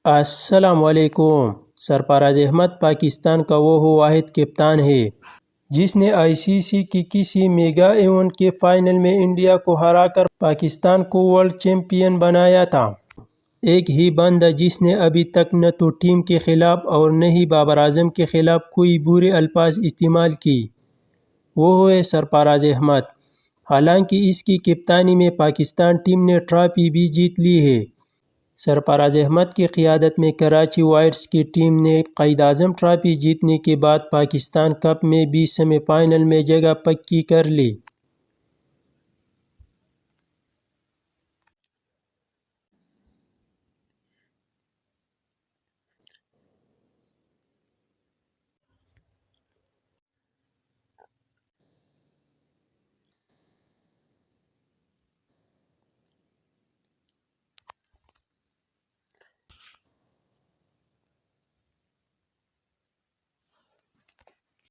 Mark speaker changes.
Speaker 1: السلام علیکم۔ سرفراز احمد پاکستان کا وہ واحد کپتان ہے جس نے ICC کی کسی میگا ایونٹ کے فائنل میں انڈیا کو ہرا کر پاکستان کو ورلڈ چیمپئن بنایا تھا۔ ایک ہی بندہ جس نے ابھی تک نہ تو ٹیم کے خلاف اور نہ ہی بابر اعظم کے خلاف کوئی برے الفاظ استعمال کی، وہ ہے سرفراز احمد۔ حالانکہ اس کی کپتانی میں پاکستان ٹیم نے ٹرافی بھی جیت لی ہے۔ سرفراز احمد کی قیادت میں کراچی وائٹس کی ٹیم نے قائد-اعظم ٹرافی جیتنے کے بعد پاکستان کپ میں بھی سیمی فائنل میں جگہ پکی کر لی۔